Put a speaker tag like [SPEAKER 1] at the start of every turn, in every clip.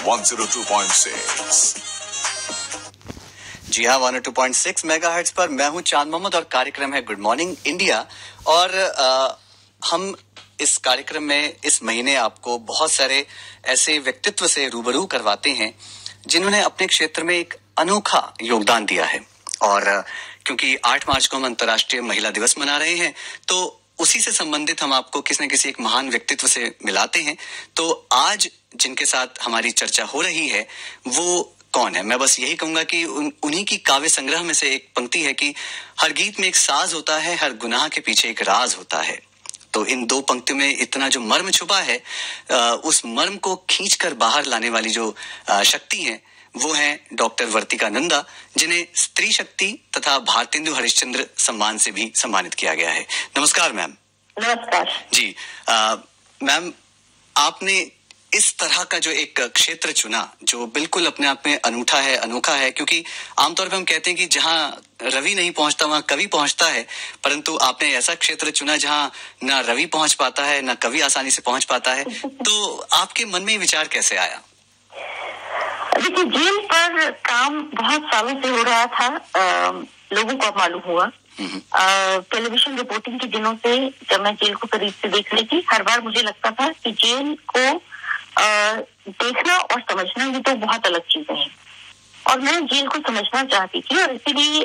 [SPEAKER 1] 102.6।
[SPEAKER 2] जी हाँ, 102.6 मेगाहर्ट्ज पर मैं हूँ चांद मोहम्मद और कार्यक्रम है गुड मॉर्निंग इंडिया। और हम इस कार्यक्रम में इस महीने आपको बहुत सारे ऐसे व्यक्तित्व से रूबरू करवाते हैं जिन्होंने अपने क्षेत्र में एक अनोखा योगदान दिया है। और क्योंकि 8 मार्च को हम अंतर्राष्ट्रीय महिला दिवस मना रहे हैं, तो उसी से संबंधित हम आपको किसी न किसी एक महान व्यक्तित्व से मिलाते हैं। तो आज जिनके साथ हमारी चर्चा हो रही है वो कौन है? मैं बस यही कहूंगा कि उन्हीं की काव्य संग्रह में से एक पंक्ति है कि हर गीत में एक साज होता है, हर गुनाह के पीछे एक राज होता है। तो इन दो पंक्तियों में इतना जो मर्म छुपा है, उस मर्म को खींचकर बाहर लाने वाली जो शक्ति है वो है डॉक्टर वर्तिका नंदा, जिन्हें स्त्री शक्ति तथा भारतेंदु हरिश्चंद्र सम्मान से भी सम्मानित किया गया है। नमस्कार मैम।
[SPEAKER 3] नमस्कार
[SPEAKER 2] जी। मैम, आपने इस तरह का जो एक क्षेत्र चुना जो बिल्कुल अपने आप में अनूठा है, अनोखा है, क्योंकि आमतौर पर हम कहते हैं कि जहां रवि नहीं पहुंचता वहां कवि पहुंचता है, परंतु आपने ऐसा क्षेत्र चुना जहां ना रवि पहुंच पाता है ना कवि आसानी से पहुंच पाता है। तो आपके मन में ये विचार कैसे आया?
[SPEAKER 3] देखिए, जेल पर काम बहुत सालों से हो रहा था। लोगों को अब मालूम हुआ। टेलीविजन रिपोर्टिंग के दिनों से जब मैं जेल को करीब से देख रही थी, हर बार मुझे लगता था कि जेल को देखना और समझना ये तो बहुत अलग चीजें हैं, और मैं जेल को समझना चाहती थी। और इसीलिए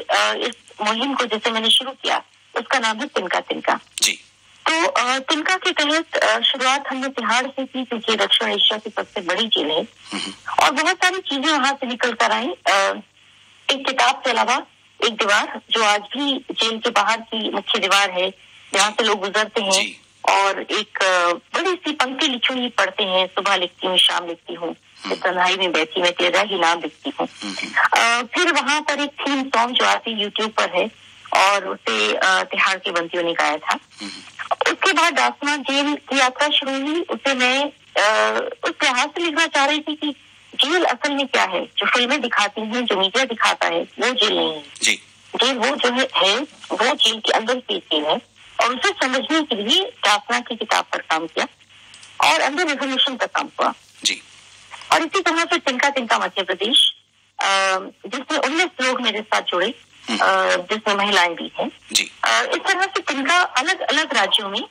[SPEAKER 3] इस मुहिम को जैसे मैंने शुरू किया, उसका नाम है तिनका तिनका।
[SPEAKER 2] जी।
[SPEAKER 3] तो तिनका के तहत शुरुआत हमने तिहाड़ से की, क्योंकि दक्षिण एशिया की सबसे बड़ी जेल है और बहुत सारी चीजें वहां से निकल कर आई। एक किताब के अलावा एक दीवार जो आज भी जेल के बाहर की मुख्य दीवार है, जहाँ से लोग गुजरते हैं, और एक बड़ी सी पंक्ति लिखी हुई पढ़ते हैं, सुबह लिखती हूँ, शाम लिखती हूँ, तन्हाई में बैठी मैं तेरा ही नाम लिखती हूँ। फिर वहां पर एक थीम सॉन्ग जो आती यूट्यूब पर है, और उसे तिहाड़ के बंदियों ने गाया था। उसके बाद दासना जेल की यात्रा शुरू हुई। उसे मैं उस लिहाज से लिखना चाह रही थी कि जेल असल में क्या है। जो फिल्में दिखाती हैं, जो मीडिया दिखाता है, वो जेल नहीं है। जेल वो जो है वो जेल के अंदर की जेल है, और उसे समझने के लिए दासना की किताब पर काम किया और अंदर रेजोल्यूशन पर काम हुआ। और इसी तरह से तिनका तिनका मध्य प्रदेश, जिसमें 19 लोग मेरे साथ जुड़े, जिसमें महिलाएं भी हैं। इस तरह से तिनका अलग अलग राज्यों में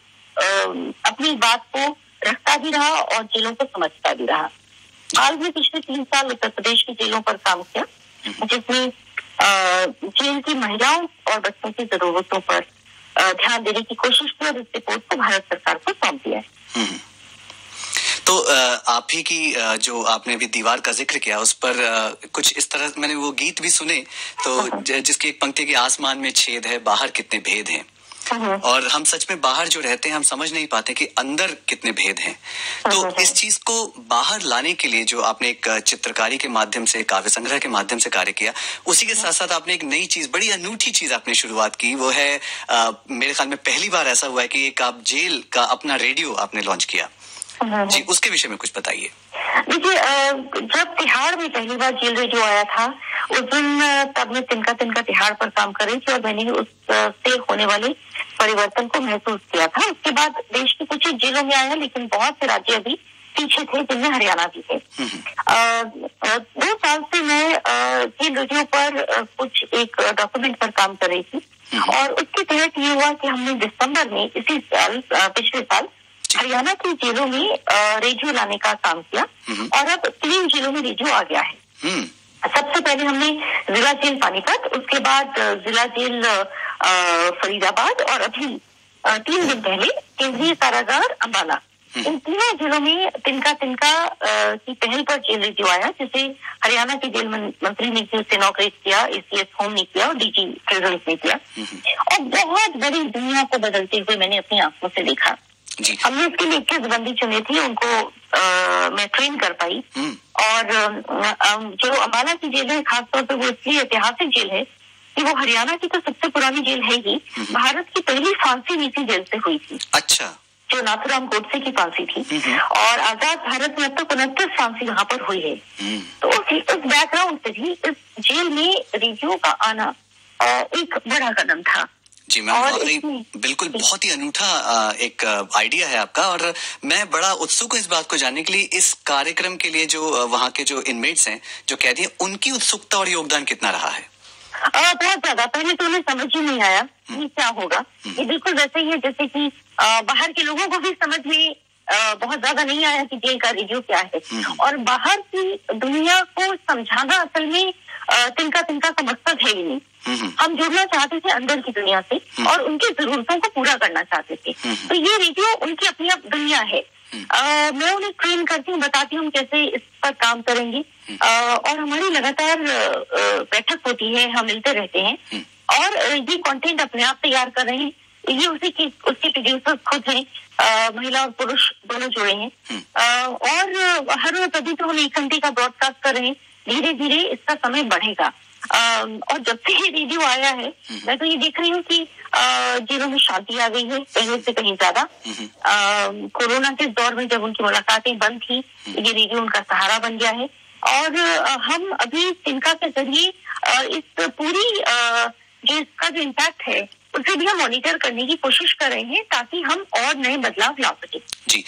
[SPEAKER 3] अपनी बात को रखता भी रहा और जेलों को समझता भी रहा। हाल में पिछले 3 साल उत्तर प्रदेश की जेलों पर काम किया, जिसमें जेल की महिलाओं और बच्चों की जरूरतों पर ध्यान देने की कोशिश की, और इस रिपोर्ट को भारत सरकार को सौंप दिया है।
[SPEAKER 2] तो आप ही की जो आपने अभी दीवार का जिक्र किया, उस पर कुछ इस तरह मैंने वो गीत भी सुने, तो जिसकी एक पंक्ति की आसमान में छेद है, बाहर कितने भेद हैं। और हम सच में बाहर जो रहते हैं हम समझ नहीं पाते कि अंदर कितने भेद हैं। तो इस चीज को बाहर लाने के लिए जो आपने एक चित्रकारी के माध्यम से, काव्य संग्रह के माध्यम से कार्य किया, उसी के साथ साथ आपने एक नई चीज, बड़ी अनूठी चीज आपने शुरुआत की। वो है मेरे ख्याल में पहली बार ऐसा हुआ है कि एक आप जेल का अपना रेडियो आपने लॉन्च किया। जी, उसके विषय में कुछ बताइए।
[SPEAKER 3] देखिए, जब तिहाड़ में पहली बार जेल रेडियो आया था, उस दिन तब मैं तिनका तिनका तिहाड़ पर काम कर रही थी, और मैंने उससे होने वाले परिवर्तन को महसूस किया था। उसके बाद देश के कुछ जेलों में आया, लेकिन बहुत से राज्य अभी पीछे थे, जिनमें हरियाणा भी थे। 2 साल से मैं जेल रेडियो पर कुछ एक डॉक्यूमेंट पर काम कर रही थी, और उसके तहत ये हुआ कि हमने दिसंबर में इसी साल, पिछले साल, हरियाणा की जेलों में रेडियो लाने का काम किया, और अब 3 जेलों में रेडियो आ गया है। सबसे पहले हमने जिला जेल पानीपत, उसके बाद जिला जेल फरीदाबाद, और अभी 3 दिन पहले केंद्रीय कारागार अंबाला। इन तीनों जिलों में तिनका तिनका की पहल पर जेल रेडियो आया, जिसे हरियाणा के जेल मंत्री ने इनॉग्रेट किया, एसीएस होम ने किया और डीजी प्रिजन्स ने किया, और बहुत बड़ी दुनिया को बदलते हुए मैंने अपनी आंखों से देखा। हमने इसके लिए 21 बंदी चुने थे, उनको मैं ट्रेन कर पाई। और जो अम्बाला की जेल है, खासतौर पर वो इसलिए ऐतिहासिक जेल है कि वो हरियाणा की तो सबसे पुरानी जेल है ही, भारत की पहली फांसी भी इसी जेल से हुई थी।
[SPEAKER 2] अच्छा।
[SPEAKER 3] जो नाथूराम गोडसे की फांसी थी, और आजाद भारत में अब तक 29 फांसी वहां पर हुई है। तो उस बैकग्राउंड से भी इस जेल में रेडियो का आना एक बड़ा कदम था।
[SPEAKER 2] जी मैम, वाकई बिल्कुल बहुत ही अनूठा एक आइडिया है आपका, और मैं बड़ा उत्सुक हूँ इस बात को जानने के लिए, इस कार्यक्रम के लिए जो वहाँ के जो इनमेट्स हैं, जो कैदी हैं, उनकी उत्सुकता और योगदान कितना रहा है?
[SPEAKER 3] बहुत ज्यादा। पहले तो उन्हें समझ ही नहीं आया ये क्या होगा। ये बिल्कुल वैसे ही है जैसे कि बाहर के लोगों को भी समझ में बहुत ज्यादा नहीं आया कि जेल का रेडियो क्या है, और बाहर की दुनिया को समझाना असल में तिनका का मकसद है ही नहीं। हम जुड़ना चाहते थे अंदर की दुनिया से और उनकी जरूरतों को पूरा करना चाहते थे। तो ये रेडियो उनकी अपनी दुनिया है। मैं उन्हें ट्रेन करती हूँ, बताती हूँ कैसे इस पर काम करेंगे, और हमारी लगातार बैठक होती है, हम मिलते रहते हैं, और ये कंटेंट अपने आप तैयार कर रहे हैं। ये उसके प्रोड्यूसर खुद हैं, महिला और पुरुष दोनों जुड़े हैं, और हर रोज अभी तो हम 1 घंटे का ब्रॉडकास्ट कर रहे हैं। धीरे धीरे इसका समय बढ़ेगा, और जब से ये रेडियो आया है, मैं तो ये देख रही हूँ कि जेलों में शांति आ गई है पहले से कहीं ज्यादा। कोरोना के दौर में जब उनकी मुलाकातें बंद थी, ये रेडियो उनका सहारा बन गया है, और हम अभी तिनका के जरिए इस पूरी जो इसका जो इम्पैक्ट है उसे भी हम मॉनिटर करने की कोशिश कर रहे हैं, ताकि हम और नए बदलाव ला सके।
[SPEAKER 2] जी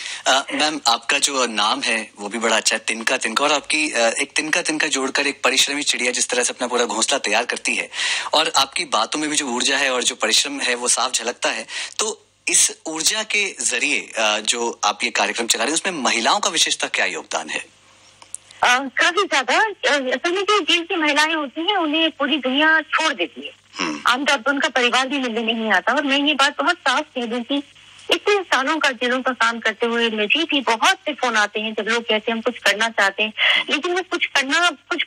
[SPEAKER 2] मैम, आपका जो नाम है वो भी बड़ा अच्छा है, तिनका, और आपकी एक तिनका जोड़कर एक परिश्रमी चिड़िया जिस तरह से अपना पूरा घोंसला तैयार करती है, और आपकी बातों में भी जो ऊर्जा है और जो परिश्रम है वो साफ झलकता है। तो इस ऊर्जा के जरिए जो आप ये कार्यक्रम चला रहे हैं, उसमें महिलाओं का विशेषता क्या योगदान है?
[SPEAKER 3] काफी ज्यादा। असल में जो जेल की महिलाएं होती हैं, उन्हें पूरी दुनिया छोड़ देती है। आमतौर पर उनका परिवार भी मिलने नहीं आता, और मैं ये बात बहुत साफ कह दूं कि इतने सालों का जेलों का काम करते हुए मुझे भी बहुत से फोन आते हैं जब लोग कहते हैं हम कुछ करना चाहते हैं, लेकिन वो कुछ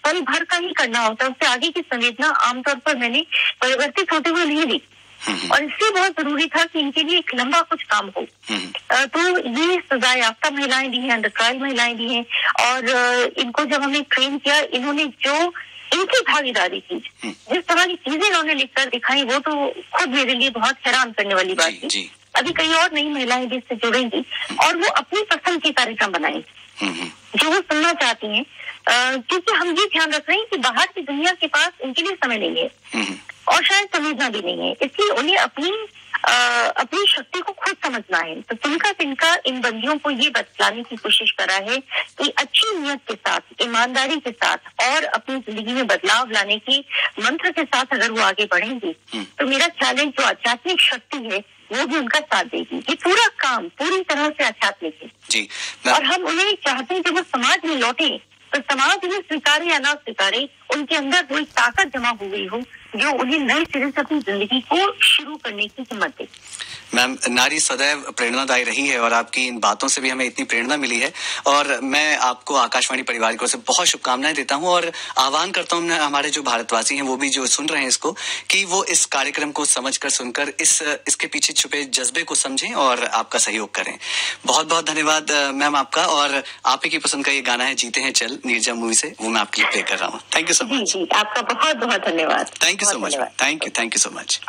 [SPEAKER 3] पल भर का ही करना होता है। उससे आगे की संवेदना आमतौर पर मैंने परिवर्तित होते हुए नहीं दी, और इसलिए बहुत जरूरी था कि इनके लिए एक लंबा कुछ काम हो। तो ये सजा याफ्ता महिलाएं भी हैं, अंडर ट्रायल महिलाएं भी हैं, और इनको जब हमने ट्रेन किया, इन्होंने जो इनकी भागीदारी थी, जिस तरह की चीजें इन्होंने लिखकर दिखाई, वो तो खुद मेरे लिए बहुत हैरान करने वाली बात थी। अभी कई और नई महिलाएं भी इससे जुड़ेंगी, और वो अपनी पसंद के कार्यक्रम बनाएंगी जो वो सुनना चाहती हैं, क्योंकि हम ये ध्यान रख रहे हैं कि बाहर की दुनिया के पास इनके लिए समय नहीं है, और शायद समझना भी नहीं है, इसलिए उन्हें अपनी शक्ति को खुद समझना है। तो तिनका इन बंदियों को ये बतलाने की कोशिश करा है कि अच्छी नियत के साथ, ईमानदारी के साथ और अपनी जिंदगी में बदलाव लाने के मंत्र के साथ अगर वो आगे बढ़ेंगे, तो मेरा ख्याल है जो आध्यात्मिक शक्ति है वो भी उनका साथ देगी। ये पूरा काम पूरी तरह से आध्यात्मिक है जी। और हम उन्हें चाहते हैं कि वो समाज में लौटे, तो समाज उन्हें स्वीकारे या ना स्वीकारे, उनके अंदर वो एक ताकत जमा हो गई हो जो उन्हें नए सिरे से अपनी जिंदगी को शुरू करने की हिम्मत दे।
[SPEAKER 2] मैम, नारी सदैव प्रेरणादायी रही है, और आपकी इन बातों से भी हमें इतनी प्रेरणा मिली है, और मैं आपको आकाशवाणी परिवार की ओर से बहुत शुभकामनाएं देता हूं, और आह्वान करता हूं हमारे जो भारतवासी हैं वो भी जो सुन रहे हैं इसको, कि वो इस कार्यक्रम को समझकर, सुनकर इसके पीछे छुपे जज्बे को समझें और आपका सहयोग करें। बहुत बहुत धन्यवाद मैम आपका, और आप ही की पसंद का ये गाना है जीते हैं चल, नीरजा मूवी से, वो मैं आपके लिए प्ले कर रहा हूँ। Thank you so much.
[SPEAKER 3] आपका बहुत बहुत धन्यवाद।
[SPEAKER 2] Thank you so much. Thank you so much.